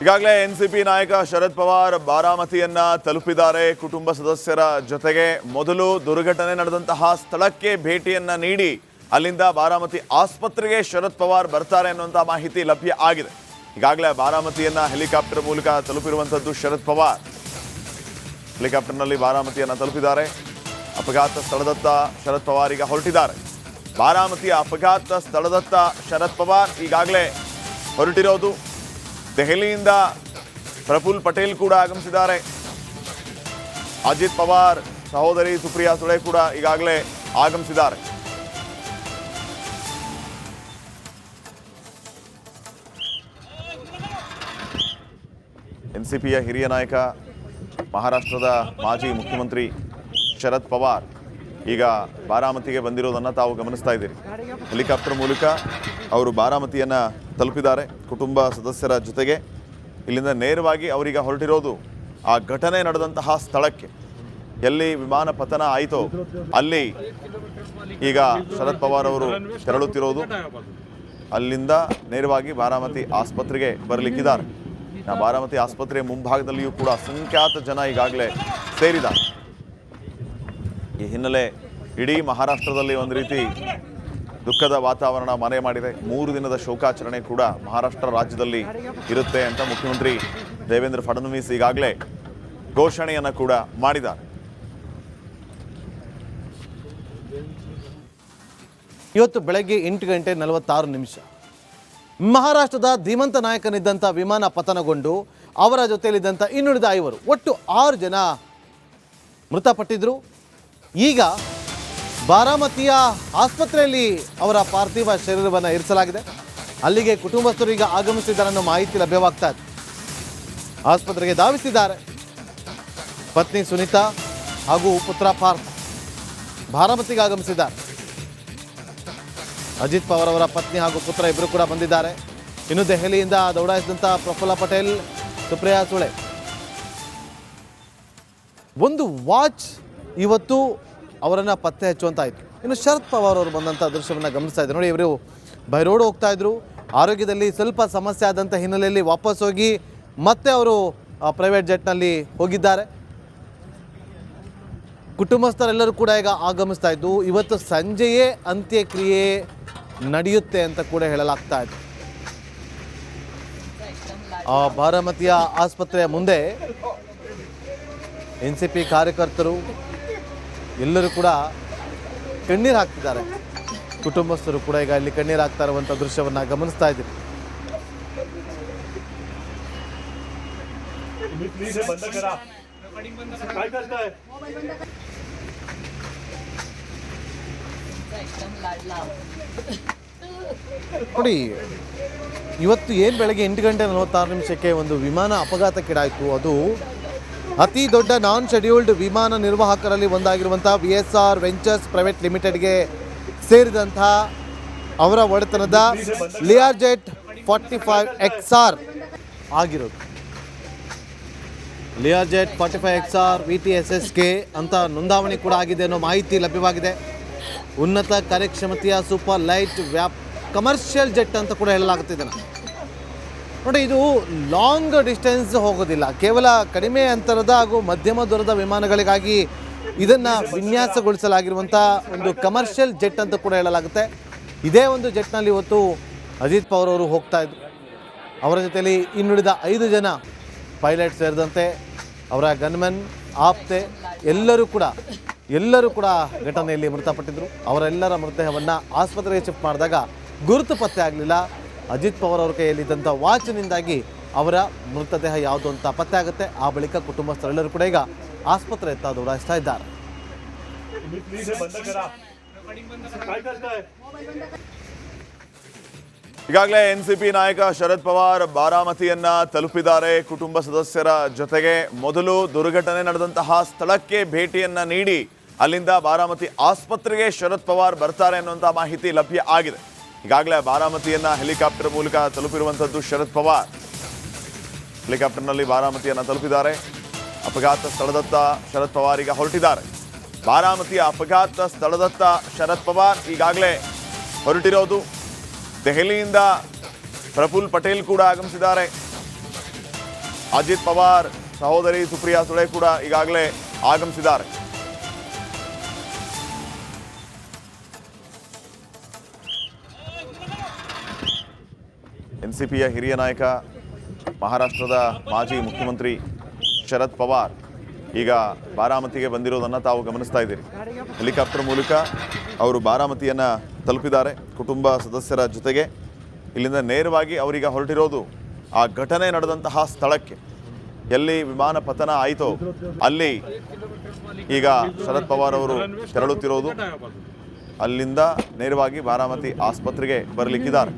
ಈಗಾಗಲೇ ಎನ್ಸಿಪಿ ನಾಯಕ ಶರದ್ ಪವಾರ್ ಬಾರಾಮತಿಯನ್ನ ತಲುಪಿದ್ದಾರೆ. ಕುಟುಂಬ ಸದಸ್ಯರ ಜೊತೆಗೆ ಮೊದಲು ದುರ್ಘಟನೆ ನಡೆದಂತಹ ಸ್ಥಳಕ್ಕೆ ಭೇಟಿಯನ್ನ ನೀಡಿ ಅಲ್ಲಿಂದ ಬಾರಾಮತಿ ಆಸ್ಪತ್ರೆಗೆ ಶರದ್ ಪವಾರ್ ಬರ್ತಾರೆ ಅನ್ನುವಂಥ ಮಾಹಿತಿ ಲಭ್ಯ ಆಗಿದೆ. ಈಗಾಗಲೇ ಬಾರಾಮತಿಯನ್ನ ಹೆಲಿಕಾಪ್ಟರ್ ಮೂಲಕ ತಲುಪಿರುವಂಥದ್ದು ಶರದ್ ಪವಾರ್. ಹೆಲಿಕಾಪ್ಟರ್ನಲ್ಲಿ ಬಾರಾಮತಿಯನ್ನ ತಲುಪಿದ್ದಾರೆ. ಅಪಘಾತ ಸ್ಥಳದತ್ತ ಶರದ್ ಪವಾರ್ ಈಗ ಹೊರಟಿದ್ದಾರೆ. ಬಾರಾಮತಿಯ ಅಪಘಾತ ಸ್ಥಳದತ್ತ ಶರದ್ ಪವಾರ್ ಈಗಾಗಲೇ ಹೊರಟಿರೋದು. ದೆಹಲಿಯಿಂದ ಪ್ರಫುಲ್ ಪಟೇಲ್ ಕೂಡ ಆಗಮಿಸಿದ್ದಾರೆ. ಅಜಿತ್ ಪವಾರ್ ಸಹೋದರಿ ಸುಪ್ರಿಯಾ ಸುಳೆ ಕೂಡ ಈಗಾಗಲೇ ಆಗಮಿಸಿದ್ದಾರೆ. ಎನ್ಸಿಪಿಯ ಹಿರಿಯ ನಾಯಕ, ಮಹಾರಾಷ್ಟ್ರದ ಮಾಜಿ ಮುಖ್ಯಮಂತ್ರಿ ಶರದ್ ಪವಾರ್ ಈಗ ಬಾರಾಮತಿಗೆ ಬಂದಿರೋದನ್ನು ತಾವು ಗಮನಿಸ್ತಾ ಇದ್ದೀರಿ. ಹೆಲಿಕಾಪ್ಟರ್ ಮೂಲಕ ಅವರು ಬಾರಾಮತಿಯನ್ನು ತಲುಪಿದ್ದಾರೆ ಕುಟುಂಬ ಸದಸ್ಯರ ಜೊತೆಗೆ. ಇಲ್ಲಿಂದ ನೇರವಾಗಿ ಅವರೀಗ ಹೊರಟಿರೋದು ಆ ಘಟನೆ ನಡೆದಂತಹ ಸ್ಥಳಕ್ಕೆ. ಎಲ್ಲಿ ವಿಮಾನ ಪತನ ಆಯಿತೋ ಅಲ್ಲಿ ಈಗ ಶರದ್ ಪವಾರ್ ಅವರು ತೆರಳುತ್ತಿರೋದು. ಅಲ್ಲಿಂದ ನೇರವಾಗಿ ಬಾರಾಮತಿ ಆಸ್ಪತ್ರೆಗೆ ಬರಲಿಕ್ಕಿದ್ದಾರೆ. ಬಾರಾಮತಿ ಆಸ್ಪತ್ರೆಯ ಮುಂಭಾಗದಲ್ಲಿಯೂ ಕೂಡ ಅಸಂಖ್ಯಾತ ಜನ ಈಗಾಗಲೇ ಸೇರಿದ್ದಾರೆ. ಈ ಹಿನ್ನೆಲೆ ಇಡೀ ಮಹಾರಾಷ್ಟ್ರದಲ್ಲಿ ಒಂದು ರೀತಿ ದುಃಖದ ವಾತಾವರಣ ಮನೆ ಮಾಡಿದೆ. 3 ದಿನದ ಶೋಕಾಚರಣೆ ಕೂಡ ಮಹಾರಾಷ್ಟ್ರ ರಾಜ್ಯದಲ್ಲಿ ಇರುತ್ತೆ ಅಂತ ಮುಖ್ಯಮಂತ್ರಿ ದೇವೇಂದ್ರ ಫಡ್ನವೀಸ್ ಈಗಾಗಲೇ ಘೋಷಣೆಯನ್ನು ಕೂಡ ಮಾಡಿದ್ದಾರೆ. ಇವತ್ತು ಬೆಳಗ್ಗೆ 8:46 ಮಹಾರಾಷ್ಟ್ರದ ಧೀಮಂತ ನಾಯಕನಿದ್ದಂಥ ವಿಮಾನ ಪತನಗೊಂಡು ಅವರ ಜೊತೆಯಲ್ಲಿದ್ದಂಥ ಇನ್ನುಳಿದ 5 ಒಟ್ಟು 6 ಜನ ಮೃತಪಟ್ಟಿದ್ರು. ಈಗ ಬಾರಾಮತಿಯ ಆಸ್ಪತ್ರೆಯಲ್ಲಿ ಅವರ ಪಾರ್ಥಿವ ಶರೀರವನ್ನು ಇರಿಸಲಾಗಿದೆ. ಅಲ್ಲಿಗೆ ಕುಟುಂಬಸ್ಥರು ಈಗ ಆಗಮಿಸಿದ್ದಾರೆ ಅನ್ನೋ ಮಾಹಿತಿ ಲಭ್ಯವಾಗ್ತಾ ಇದೆ. ಆಸ್ಪತ್ರೆಗೆ ಧಾವಿಸಿದ್ದಾರೆ. ಪತ್ನಿ ಸುನೀತಾ ಹಾಗೂ ಪುತ್ರ ಪಾರ್ಥ ಬಾರಾಮತಿಗೆ ಆಗಮಿಸಿದ್ದಾರೆ. ಅಜಿತ್ ಪವಾರ್ ಅವರ ಪತ್ನಿ ಹಾಗೂ ಪುತ್ರ ಇಬ್ಬರು ಕೂಡ ಬಂದಿದ್ದಾರೆ. ಇನ್ನು ದೆಹಲಿಯಿಂದ ದೌಡಾಯಿಸಿದಂಥ ಪ್ರಫುಲ್ಲ ಪಟೇಲ್, ಸುಪ್ರಿಯಾ ಸುಳೆ. ಒಂದು ವಾಚ್ ಇವತ್ತು ಅವರನ್ನು ಪತ್ತೆ ಹಚ್ಚುವಂತಾಯಿತು. ಇನ್ನು ಶರದ್ ಪವಾರ್ ಅವರು ಬಂದಂಥ ದೃಶ್ಯವನ್ನು ಗಮನಿಸ್ತಾ ಇದ್ದಾರೆ. ನೋಡಿ, ಇವರು ಬೈ ರೋಡ್ ಹೋಗ್ತಾ ಇದ್ರು. ಆರೋಗ್ಯದಲ್ಲಿ ಸ್ವಲ್ಪ ಸಮಸ್ಯೆ ಆದಂಥ ಹಿನ್ನೆಲೆಯಲ್ಲಿ ವಾಪಸ್ ಹೋಗಿ ಮತ್ತೆ ಅವರು ಪ್ರೈವೇಟ್ ಜೆಟ್ನಲ್ಲಿ ಹೋಗಿದ್ದಾರೆ. ಕುಟುಂಬಸ್ಥರೆಲ್ಲರೂ ಕೂಡ ಈಗ ಆಗಮಿಸ್ತಾ ಇದ್ದು ಇವತ್ತು ಸಂಜೆಯೇ ಅಂತ್ಯಕ್ರಿಯೆ ನಡೆಯುತ್ತೆ ಅಂತ ಕೂಡ ಹೇಳಲಾಗ್ತಾ ಇದೆ. ಬಾರಾಮತಿಯ ಆಸ್ಪತ್ರೆಯ ಮುಂದೆ ಎನ್ಸಿಪಿ ಕಾರ್ಯಕರ್ತರು ಎಲ್ಲರೂ ಕೂಡ ಕಣ್ಣೀರು ಹಾಕ್ತಿದ್ದಾರೆ. ಕುಟುಂಬಸ್ಥರು ಕೂಡ ಈಗ ಇಲ್ಲಿ ಕಣ್ಣೀರು ಹಾಕ್ತಾ ಇರುವಂಥ ದೃಶ್ಯವನ್ನು ಗಮನಿಸ್ತಾ ಇದ್ದೀವಿ. ನೋಡಿ, ಇವತ್ತು ಏನು ಬೆಳಗ್ಗೆ 8:46 ಒಂದು ವಿಮಾನ ಅಪಘಾತಕ್ಕೀಡಾಯಿತು. ಅದು ಅತಿ ದೊಡ್ಡ ನಾನ್ ಶೆಡ್ಯೂಲ್ಡ್ ವಿಮಾನ ನಿರ್ವಾಹಕರಲ್ಲಿ ಒಂದಾಗಿರುವಂಥ VSR ವೆಂಚರ್ಸ್ ಪ್ರೈವೇಟ್ ಲಿಮಿಟೆಡ್ಗೆ ಸೇರಿದಂಥ ಅವರ ಒಡೆತನದ ಲಿಯಾರ್ಜೆಟ್ 45XR ಆಗಿರೋದು. ಲಿಯಾರ್ಜೆಟ್ 45XR VTSSK ಅಂತ ನೋಂದಾವಣಿ ಕೂಡ ಆಗಿದೆ ಅನ್ನೋ ಮಾಹಿತಿ ಲಭ್ಯವಾಗಿದೆ. ಉನ್ನತ ಕಾರ್ಯಕ್ಷಮತೆಯ ಸೂಪರ್ ಲೈಟ್ ಕಮರ್ಷಿಯಲ್ ಜೆಟ್ ಅಂತ ಕೂಡ ಹೇಳಲಾಗುತ್ತಿದೆ. ನೋಡಿ, ಇದು ಲಾಂಗ್ ಡಿಸ್ಟೆನ್ಸ್ ಹೋಗೋದಿಲ್ಲ. ಕೇವಲ ಕಡಿಮೆ ಅಂತರದ ಹಾಗೂ ಮಧ್ಯಮ ದೂರದ ವಿಮಾನಗಳಿಗಾಗಿ ಇದನ್ನು ವಿನ್ಯಾಸಗೊಳಿಸಲಾಗಿರುವಂಥ ಒಂದು ಕಮರ್ಷಿಯಲ್ ಜೆಟ್ ಅಂತ ಕೂಡ ಹೇಳಲಾಗುತ್ತೆ. ಇದೇ ಒಂದು ಜೆಟ್ನಲ್ಲಿ ಇವತ್ತು ಅಜಿತ್ ಪವಾರ್ ಅವರು ಹೋಗ್ತಾ ಇದ್ರು. ಅವರ ಜೊತೆಯಲ್ಲಿ ಇನ್ನುಳಿದ 5 ಜನ ಪೈಲಟ್ ಸೇರಿದಂತೆ ಅವರ ಗನ್ಮನ್, ಆಪ್ತೆ ಎಲ್ಲರೂ ಕೂಡ ಘಟನೆಯಲ್ಲಿ ಮೃತಪಟ್ಟಿದ್ದರು. ಅವರೆಲ್ಲರ ಮೃತದೇಹವನ್ನು ಆಸ್ಪತ್ರೆಗೆ ಶಿಫ್ಟ್ ಮಾಡಿದಾಗ ಗುರುತು ಪತ್ತೆ ಆಗಲಿಲ್ಲ. ಅಜಿತ್ ಪವಾರ್ ಅವರ ಕೈಯಲ್ಲಿದ್ದಂಥ ವಾಚ್ನಿಂದಾಗಿ ಅವರ ಮೃತದೇಹ ಯಾವುದು ಅಂತ ಪತ್ತೆ ಆಗುತ್ತೆ. ಆ ಬಳಿಕ ಕುಟುಂಬಸ್ಥರೆಲ್ಲರೂ ಕೂಡ ಈಗ ಆಸ್ಪತ್ರೆಯತ್ತ ದೌಡಾಯಿಸ್ತಾ ಇದ್ದಾರೆ. ಈಗಾಗಲೇ ಎನ್ಸಿಪಿ ನಾಯಕ ಶರದ್ ಪವಾರ್ ಬಾರಾಮತಿಯನ್ನ ತಲುಪಿದ್ದಾರೆ. ಕುಟುಂಬ ಸದಸ್ಯರ ಜೊತೆಗೆ ಮೊದಲು ದುರ್ಘಟನೆ ನಡೆದಂತಹ ಸ್ಥಳಕ್ಕೆ ಭೇಟಿಯನ್ನ ನೀಡಿ ಅಲ್ಲಿಂದ ಬಾರಾಮತಿ ಆಸ್ಪತ್ರೆಗೆ ಶರದ್ ಪವಾರ್ ಬರ್ತಾರೆ ಅನ್ನುವಂಥ ಮಾಹಿತಿ ಲಭ್ಯ ಆಗಿದೆ. ಈಗಾಗಲೇ ಬಾರಾಮತಿಯನ್ನ ಹೆಲಿಕಾಪ್ಟರ್ ಮೂಲಕ ತಲುಪಿರುವಂಥದ್ದು ಶರದ್ ಪವಾರ್. ಹೆಲಿಕಾಪ್ಟರ್ನಲ್ಲಿ ಬಾರಾಮತಿಯನ್ನ ತಲುಪಿದ್ದಾರೆ. ಅಪಘಾತ ಸ್ಥಳದತ್ತ ಶರದ್ ಪವಾರ್ ಈಗ ಹೊರಟಿದ್ದಾರೆ. ಬಾರಾಮತಿಯ ಅಪಘಾತ ಸ್ಥಳದತ್ತ ಶರದ್ ಪವಾರ್ ಈಗಾಗಲೇ ಹೊರಟಿರೋದು. ದೆಹಲಿಯಿಂದ ಪ್ರಫುಲ್ ಪಟೇಲ್ ಕೂಡ ಆಗಮಿಸಿದ್ದಾರೆ. ಅಜಿತ್ ಪವಾರ್ ಸಹೋದರಿ ಸುಪ್ರಿಯಾ ಸುಳೆ ಕೂಡ ಈಗಾಗಲೇ ಆಗಮಿಸಿದ್ದಾರೆ. ಎನ್ಸಿಪಿಯ ಹಿರಿಯ ನಾಯಕ ಮಹಾರಾಷ್ಟ್ರದ ಮಾಜಿ ಮುಖ್ಯಮಂತ್ರಿ ಶರದ್ ಪವಾರ್ ಈಗ ಬಾರಾಮತಿಗೆ ಬಂದಿರೋದನ್ನು ತಾವು ಗಮನಿಸ್ತಾ ಇದ್ದೀರಿ. ಹೆಲಿಕಾಪ್ಟರ್ ಮೂಲಕ ಅವರು ಬಾರಾಮತಿಯನ್ನು ತಲುಪಿದ್ದಾರೆ ಕುಟುಂಬ ಸದಸ್ಯರ ಜೊತೆಗೆ. ಇಲ್ಲಿಂದ ನೇರವಾಗಿ ಅವರೀಗ ಹೊರಟಿರೋದು ಆ ಘಟನೆ ನಡೆದಂತಹ ಸ್ಥಳಕ್ಕೆ. ಎಲ್ಲಿ ವಿಮಾನ ಪತನ ಆಯಿತೋ ಅಲ್ಲಿ ಈಗ ಶರದ್ ಪವಾರ್ ಅವರು ತೆರಳುತ್ತಿರೋದು. ಅಲ್ಲಿಂದ ನೇರವಾಗಿ ಬಾರಾಮತಿ ಆಸ್ಪತ್ರೆಗೆ ಬರಲಿಕ್ಕಿದ್ದಾರೆ.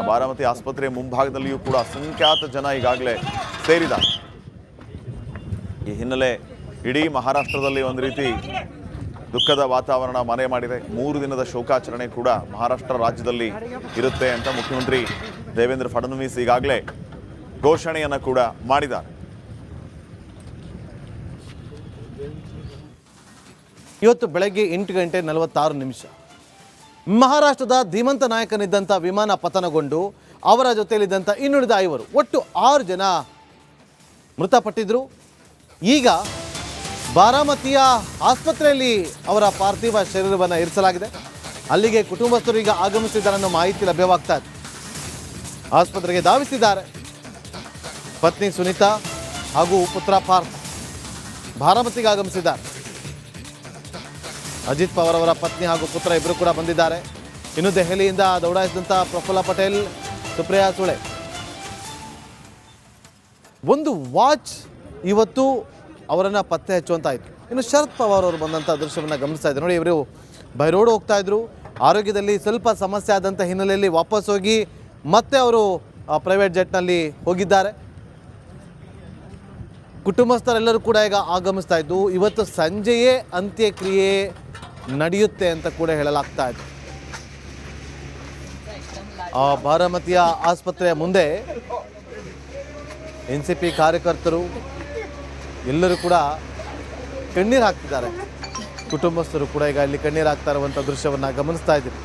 ಬಾರಾಮತಿ ಆಸ್ಪತ್ರೆ ಮುಂಭಾಗದಲ್ಲಿಯೂ ಕೂಡ ಅಸಂಖ್ಯಾತ ಜನ ಈಗಾಗಲೇ ಸೇರಿದ್ದಾರೆ. ಈ ಹಿನ್ನೆಲೆ ಇಡೀ ಮಹಾರಾಷ್ಟ್ರದಲ್ಲಿ ಒಂದು ರೀತಿ ದುಃಖದ ವಾತಾವರಣ ಮನೆ ಮಾಡಿದೆ. 3 ದಿನದ ಶೋಕಾಚರಣೆ ಕೂಡ ಮಹಾರಾಷ್ಟ್ರ ರಾಜ್ಯದಲ್ಲಿ ಇರುತ್ತೆ ಅಂತ ಮುಖ್ಯಮಂತ್ರಿ ದೇವೇಂದ್ರ ಫಡ್ನವೀಸ್ ಈಗಾಗಲೇ ಘೋಷಣೆಯನ್ನು ಕೂಡ ಮಾಡಿದ್ದಾರೆ. ಇವತ್ತು ಬೆಳಗ್ಗೆ 8:46 ಮಹಾರಾಷ್ಟ್ರದ ಧೀಮಂತ ನಾಯಕನಿದ್ದಂಥ ವಿಮಾನ ಪತನಗೊಂಡು ಅವರ ಜೊತೆಯಲ್ಲಿದ್ದಂಥ ಇನ್ನುಳಿದ 5 ಒಟ್ಟು 6 ಜನ ಮೃತಪಟ್ಟಿದ್ದರು. ಈಗ ಬಾರಾಮತಿಯ ಆಸ್ಪತ್ರೆಯಲ್ಲಿ ಅವರ ಪಾರ್ಥಿವ ಶರೀರವನ್ನು ಇರಿಸಲಾಗಿದೆ. ಅಲ್ಲಿಗೆ ಕುಟುಂಬಸ್ಥರು ಈಗ ಆಗಮಿಸಿದ್ದಾರೆ ಅನ್ನೋ ಮಾಹಿತಿ ಲಭ್ಯವಾಗ್ತಾ ಇದೆ. ಆಸ್ಪತ್ರೆಗೆ ಧಾವಿಸಿದ್ದಾರೆ. ಪತ್ನಿ ಸುನೀತಾ ಹಾಗೂ ಪುತ್ರ ಪಾರ್ಥ ಬಾರಾಮತಿಗೆ ಆಗಮಿಸಿದ್ದಾರೆ. ಅಜಿತ್ ಪವಾರ್ ಅವರ ಪತ್ನಿ ಹಾಗೂ ಪುತ್ರ ಇಬ್ಬರು ಕೂಡ ಬಂದಿದ್ದಾರೆ. ಇನ್ನು ದೆಹಲಿಯಿಂದ ದೌಡಾಯಿಸಿದಂಥ ಪ್ರಫುಲ್ಲ ಪಟೇಲ್, ಸುಪ್ರಿಯಾ ಸುಳೆ. ಒಂದು ವಾಚ್ ಇವತ್ತು ಅವರನ್ನು ಪತ್ತೆ ಹಚ್ಚುವಂತಾಯಿತು. ಇನ್ನು ಶರದ್ ಪವಾರ್ ಅವರು ಬಂದಂಥ ದೃಶ್ಯವನ್ನು ಗಮನಿಸ್ತಾ ಇದ್ದಾರೆ. ನೋಡಿ, ಇವರು ಬೈ ರೋಡ್ ಹೋಗ್ತಾ ಇದ್ರು. ಆರೋಗ್ಯದಲ್ಲಿ ಸ್ವಲ್ಪ ಸಮಸ್ಯೆ ಆದಂಥ ಹಿನ್ನೆಲೆಯಲ್ಲಿ ವಾಪಸ್ ಹೋಗಿ ಮತ್ತೆ ಅವರು ಪ್ರೈವೇಟ್ ಜೆಟ್ನಲ್ಲಿ ಹೋಗಿದ್ದಾರೆ. ಕುಟುಂಬಸ್ಥರೆಲ್ಲರೂ ಕೂಡ ಈಗ ಆಗಮಿಸ್ತಾ ಇದ್ದು ಇವತ್ತು ಸಂಜೆಯೇ ಅಂತ್ಯಕ್ರಿಯೆ ನಡೆಯುತ್ತೆ ಅಂತ ಕೂಡ ಹೇಳಲಾಗ್ತಾ ಇದೆ. ಬಾರಾಮತಿಯ ಆಸ್ಪತ್ರೆಯ ಮುಂದೆ ಎನ್ಸಿಪಿ ಕಾರ್ಯಕರ್ತರು ಎಲ್ಲರೂ ಕೂಡ ಕಣ್ಣೀರು ಹಾಕ್ತಿದ್ದಾರೆ. ಕುಟುಂಬಸ್ಥರು ಕೂಡ ಈಗ ಇಲ್ಲಿ ಕಣ್ಣೀರು ಹಾಕ್ತಾ ಇರುವಂಥ ದೃಶ್ಯವನ್ನು ಗಮನಿಸ್ತಾ ಇದ್ದೀವಿ.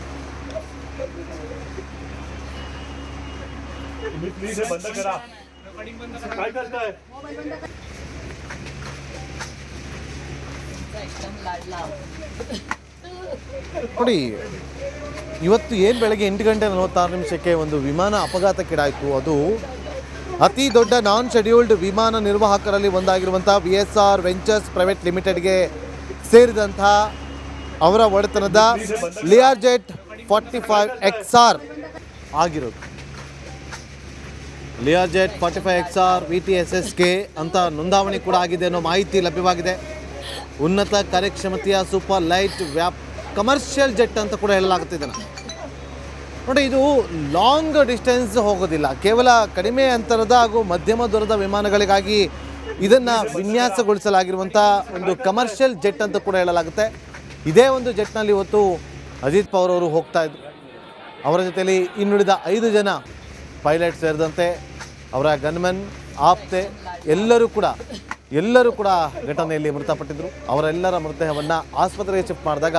ನೋಡಿ, ಇವತ್ತು ಏನು ಬೆಳಗ್ಗೆ 8:46 ಒಂದು ವಿಮಾನ ಅಪಘಾತಕ್ಕೀಡಾಯಿತು. ಅದು ಅತಿ ದೊಡ್ಡ ನಾನ್ ಶೆಡ್ಯೂಲ್ಡ್ ವಿಮಾನ ನಿರ್ವಾಹಕರಲ್ಲಿ ಒಂದಾಗಿರುವಂಥ VSR ವೆಂಚರ್ಸ್ ಪ್ರೈವೇಟ್ ಲಿಮಿಟೆಡ್ಗೆ ಸೇರಿದಂಥ ಅವರ ಒಡೆತನದ ಲಿಯಾರ್ಜೆಟ್ 45XR ಆಗಿರೋದು. ಲಿಯಾರ್ಜೆಟ್ 45XR VTSSK ಅಂತ ನೋಂದಾವಣಿ ಕೂಡ ಆಗಿದೆ ಅನ್ನೋ ಮಾಹಿತಿ ಲಭ್ಯವಾಗಿದೆ. ಉನ್ನತ ಕಾರ್ಯಕ್ಷಮತೆಯ ಸೂಪರ್ ಲೈಟ್ ಕಮರ್ಷಿಯಲ್ ಜೆಟ್ ಅಂತ ಕೂಡ ಹೇಳಲಾಗುತ್ತಿದೆ. ನೋಡಿ, ಇದು ಲಾಂಗ್ ಡಿಸ್ಟೆನ್ಸ್ ಹೋಗೋದಿಲ್ಲ. ಕೇವಲ ಕಡಿಮೆ ಅಂತರದ ಹಾಗೂ ಮಧ್ಯಮ ದೂರದ ವಿಮಾನಗಳಿಗಾಗಿ ಇದನ್ನು ವಿನ್ಯಾಸಗೊಳಿಸಲಾಗಿರುವಂಥ ಒಂದು ಕಮರ್ಷಿಯಲ್ ಜೆಟ್ ಅಂತ ಕೂಡ ಹೇಳಲಾಗುತ್ತೆ. ಇದೇ ಒಂದು ಜೆಟ್ನಲ್ಲಿ ಇವತ್ತು ಅಜಿತ್ ಪವಾರ್ ಅವರು ಹೋಗ್ತಾ ಇದ್ರು. ಅವರ ಜೊತೆಯಲ್ಲಿ ಇನ್ನುಳಿದ 5 ಜನ ಪೈಲಟ್ ಸೇರಿದಂತೆ ಅವರ ಗನ್ಮನ್, ಆಪ್ತೆ ಎಲ್ಲರೂ ಕೂಡ ಘಟನೆಯಲ್ಲಿ ಮೃತಪಟ್ಟಿದ್ದರು. ಅವರೆಲ್ಲರ ಮೃತದೇಹವನ್ನು ಆಸ್ಪತ್ರೆಗೆ ಶಿಫ್ಟ್ ಮಾಡಿದಾಗ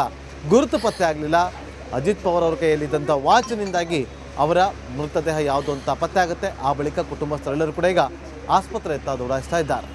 ಗುರುತು ಪತ್ತೆ ಆಗಲಿಲ್ಲ. ಅಜಿತ್ ಪವಾರ್ ಅವರ ಕೈಯಲ್ಲಿದ್ದಂಥ ವಾಚ್ನಿಂದಾಗಿ ಅವರ ಮೃತದೇಹ ಯಾವುದು ಅಂತ ಪತ್ತೆ ಆಗುತ್ತೆ. ಆ ಬಳಿಕ ಕುಟುಂಬಸ್ಥರೆಲ್ಲರೂ ಕೂಡ ಈಗ ಆಸ್ಪತ್ರೆ ಎತ್ತ ದೌಡಾಯಿಸ್ತಾ ಇದ್ದಾರೆ.